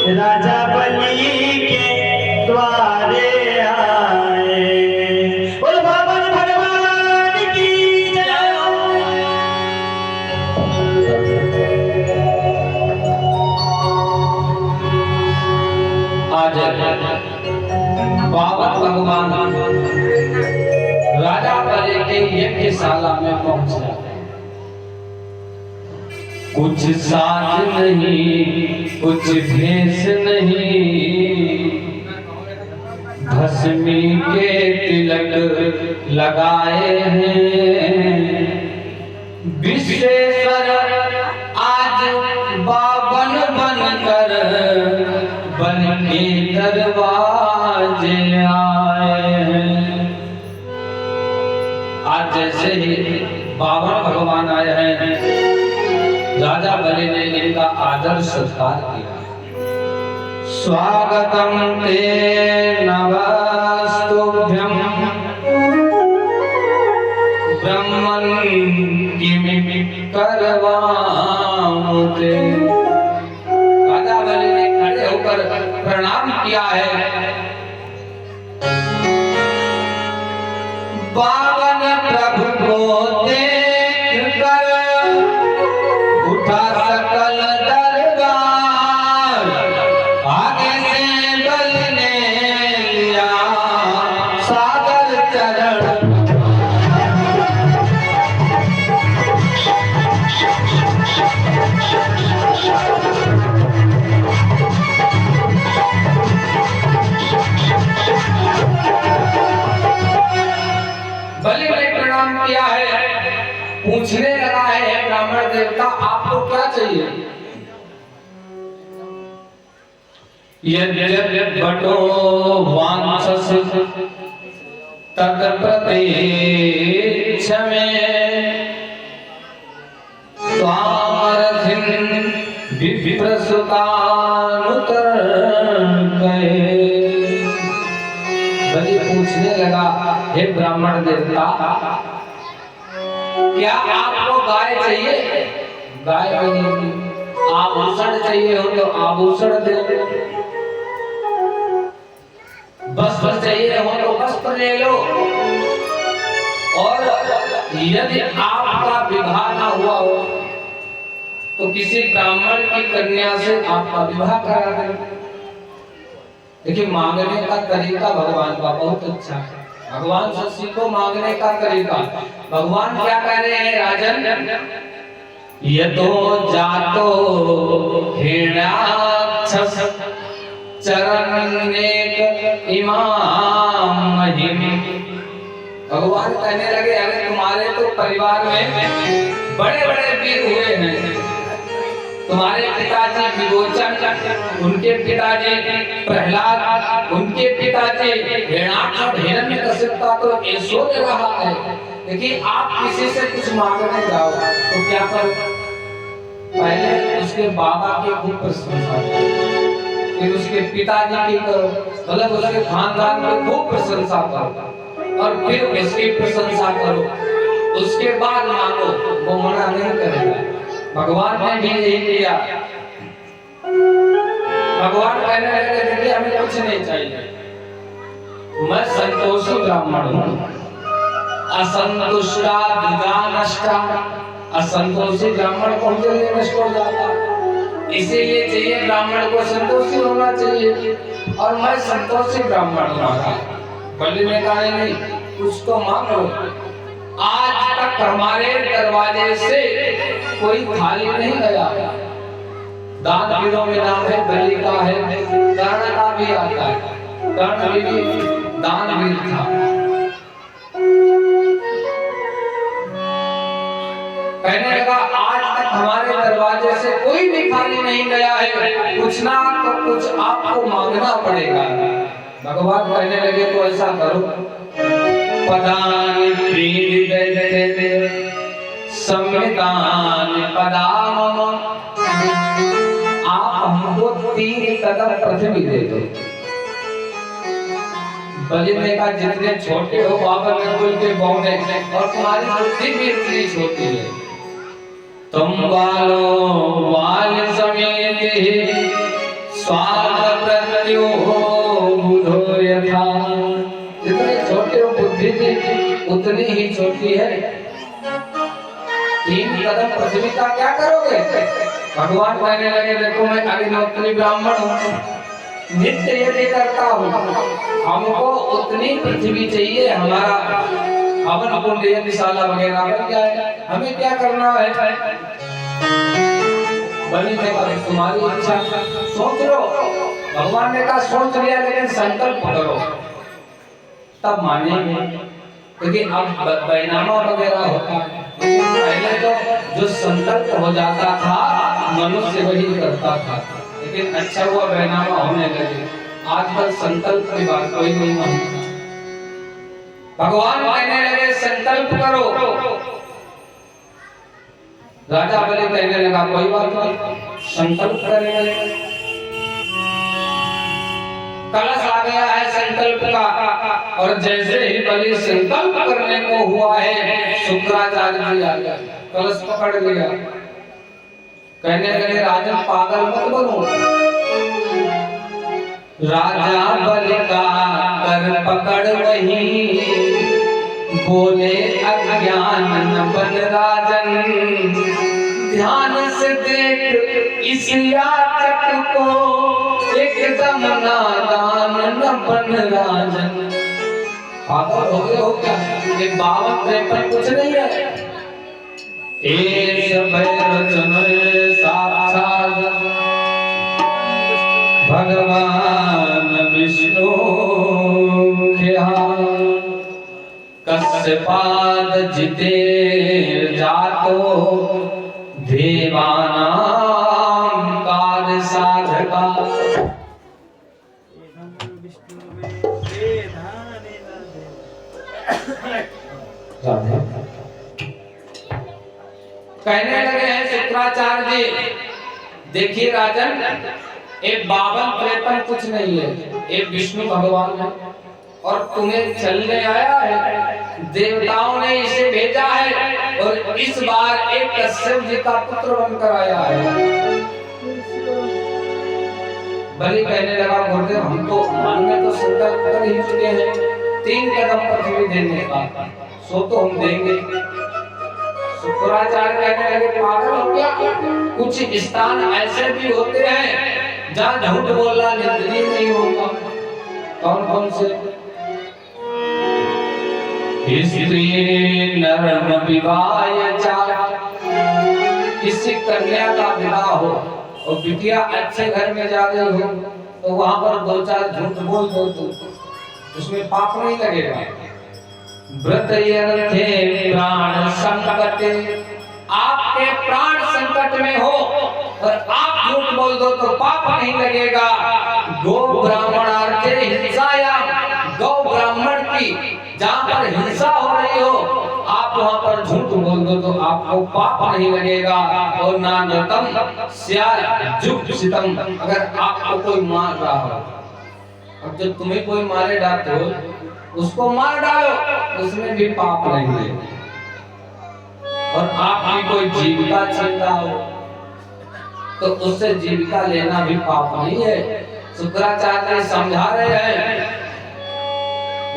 राजा बलि के द्वारे आए। बोल बाबा भगवान की जय। आज बाबा भगवान राजा बलि के यज्ञशाला में पहुंचा। कुछ साज नहीं, कुछ भेष नहीं, भस्मी के तिलक लगाए हैं। विश्वेश्वर आज बावन बनकर बन के दरवाजे आए हैं। आज जैसे ही बावन भगवान आए हैं, राजा बलि ने इनका आदर सत्कार किया। स्वागतम ते नमस्तुभ्यं ब्रह्मन् किमि करवामुते। राजा बलि ने खड़े होकर प्रणाम किया है। बावन प्रभु को देख कर उठा सकल दरबार। आगे से बलि ने लिया सादर चरण। बलि ने प्रणाम किया है। पूछने लगा है, ब्राह्मण देवता आपको क्या चाहिए? यद्यद् बटो वांछस तत् प्रतीक्षमे त्वामरथिं विप्रसुतानुतर्कये। बलि पूछने लगा, हे ब्राह्मण देवता, क्या आपको गाय चाहिए? गाय नहीं। आभूषण चाहिए हो तो आभूषण दे। वस्त्र चाहिए हो तो वस्त्र ले लो। और यदि आपका विवाह ना हुआ हो तो किसी ब्राह्मण की कन्या से आपका विवाह करा दें। देखिए, मांगने का तरीका भगवान का बहुत अच्छा है। भगवान से सीखो मांगने का तरीका। भगवान क्या कह रहे हैं राजन? यतो जातो हिरण्याक्षस चरणनेक इमाम महिमी। भगवान कहने लगे, अरे तुम्हारे तो परिवार में बड़े बड़े वीर हुए हैं। तुम्हारे पिताजी विरोचन, उनके पिताजी प्रहलाद, उनके पिताजी हिरण्यकशिप का तो यशोद रहा है। देखिए, आप किसी से कुछ मांगने जाओ तो क्या करो? पहले उसके बाबा की खूब प्रशंसा करो, फिर उसके पिताजी की करो, मतलब उसके खानदान की खूब प्रशंसा करो, और फिर उसकी प्रशंसा करो। उसके बाद मांगो, वो मना नहीं करेगा। भगवान ने भी यही किया। भगवान कहने लगे, देखिए हमें कुछ नहीं चाहिए, मैं संतोषी ब्राह्मण हूँ। असंतुष्टा द्विधा नष्टा। असंतोषी ब्राह्मण कौन से लिए नष्ट हो जाता? इसीलिए चाहिए ब्राह्मण को संतोषी होना चाहिए, और मैं संतोषी ब्राह्मण हूँ। बलि ने कहा, नहीं कुछ तो मांगो। आज तक हमारे दरवाजे से कोई खाली नहीं गया। दानवीरों में नाम है, बलि का है, कर्ण का भी आता है। कर्ण भी दानवीर था। कहने लगा, आज तक हमारे दरवाजे से कोई भी खाली नहीं गया है, कुछ ना तो कुछ आपको मांगना पड़ेगा। भगवान कहने लगे, तो ऐसा करो, पदानि प्रीतिदैते संविदानि पदाम। आप हमको 3 कदम पृथ्वी दे दो। बलि ने कहा, जितने छोटे हो बाबा नकुल के बौने, और तुम्हारी बुद्धि भी इतनी छोटी है। तुम बालो बाल समेत स्वागप्रत्यो बुधो यथा। जितने छोटे हो बुद्धि थी उतनी ही छोटी है। 3 कदम पृथ्वी का क्या करोगे? भगवान कहने लगे देखो मैं अग्निहोत्री ब्राह्मण हूँ, नित्य यज्ञ करता हूँ, हमको उतनी पृथ्वी चाहिए, हमारा हवन कुंड यज्ञशाला वगैरह बन जाए, हमें क्या करना है? बलि ने कहा तुम्हारी इच्छा, सोच लो। भगवान ने कहा सोच लिया लेकिन संकल्प करो तब मानेंगे, क्योंकि अब बैनामा वगैरह होता है। पहले तो जो संकल्प हो जाता था मनुष्य वही करता था, लेकिन अच्छा हुआ बैनामा होने लगे। आजकल संकल्प की बात कोई नहीं मानता। भगवान कहने लगे संकल्प करो। राजा बलि कहने लगा कोई बात नहीं, संकल्प करेंगे। कलश आ गया है संकल्प का, और जैसे ही बलि संकल्प करने को हुआ है शुक्राचार्य जी आ गया, कलश पकड़ लिया। कहने लगे राजा पागल मत बनो। राजा बलि का कर पकड़ वही बोले अज्ञान न बन राजन, ध्यान से देख इस याचक को एकदम नादान न बन राजन। पागल हो गए हो क्या? ये 52-53 कुछ नहीं है। साक्षात भगवान विष्णु कश्यपाद जिते जातो देवानां कार्य साधका। कहने लगे हैं शुक्राचार्य जी देखिए राजन, ये 52-53 कुछ नहीं है, ये विष्णु भगवान है और तुम्हें चलने आया है। देवताओं ने इसे भेजा है और इस बार एक कश्यप जी का पुत्र बनकर आया है। बलि कहने लगा गुरुदेव हम तो मन में तो संकल्प कर ही चुके हैं 3 कदम पृथ्वी देने का, सो तो हम देंगे। शुक्राचार्य कहने लगे पागल हो क्या? कुछ स्थान ऐसे भी होते हैं जहाँ झूठ बोलना निंदनीय नहीं होता। कौन कौन से? स्त्री नरम विवाह चार, किसी कन्या का विवाह हो और बिटिया अच्छे घर में जा गई हो तो वहां पर 2-4 झूठ बोल दो तो उसमें पाप नहीं लगेगा। व्रत यर्थे प्राण संकट, आपके प्राण संकट में हो और आप झूठ बोल दो तो पाप नहीं लगेगा। गो ब्राह्मणार्थे हिंसाया, गौ ब्राह्मण की जहाँ पर हिंसा हो रही हो आप वहाँ पर झूठ बोल दो तो आपको पाप नहीं लगेगा। और ना नतम स्याल जुक्सितम, अगर आपको कोई मार रहा हो, अब जब तुम्हें कोई मारे डालते हो उसको मार डालो, उसमें भी पाप नहीं है। और आपकी कोई जीविका छीन रहा हो तो उससे जीविका लेना भी पाप नहीं है। शुक्राचार्य समझा रहे हैं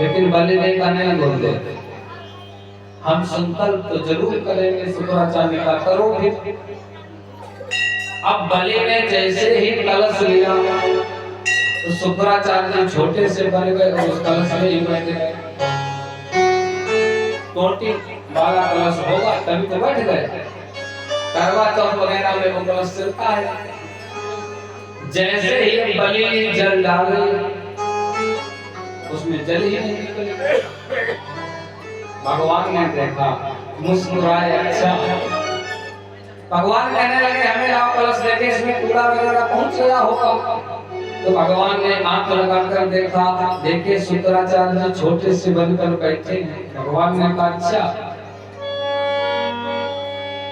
लेकिन बलि ने कहने लगे हम संकल्प तो जरूर करेंगे। शुक्राचार्य का करो भी। अब बलि ने जैसे ही कलश लिया तो शुक्राचार्य छोटे से बन गए और उस कलश में ही बैठ गए। 12 कलश होगा तभी तो बैठ गए। करवा चौथ वगैरह में वो कलश चलता है। जैसे ही बलि जल डाले उसमें जल ही नहीं निकले। भगवान ने देखा मुस्कुराए, अच्छा। भगवान कहने लगे हमें लाओ कलश देखे इसमें कूड़ा वगैरह पहुंच गया होगा। तो भगवान ने आंख लगाकर देखा, देखे शुक्राचार्य जी छोटे से बनकर बैठे हैं। भगवान ने कहा अच्छा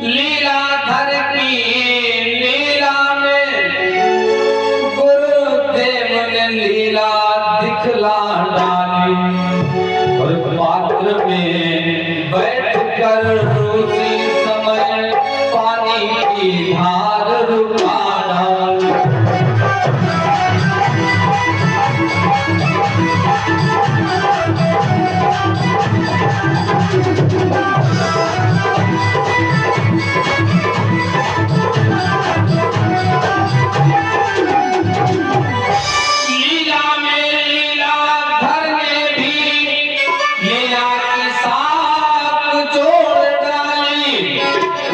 लीलाधर की लीला में गुरुदेव ने लीला दिखला डाली और पात्र में बैठकर रोजी समय पानी की धार रुका डाली।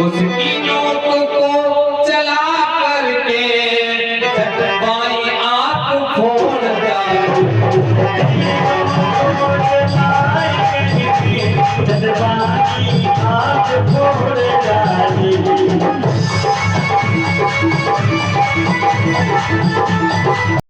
उसकी नोक को चला करके बाई आंख फोड़ डालो।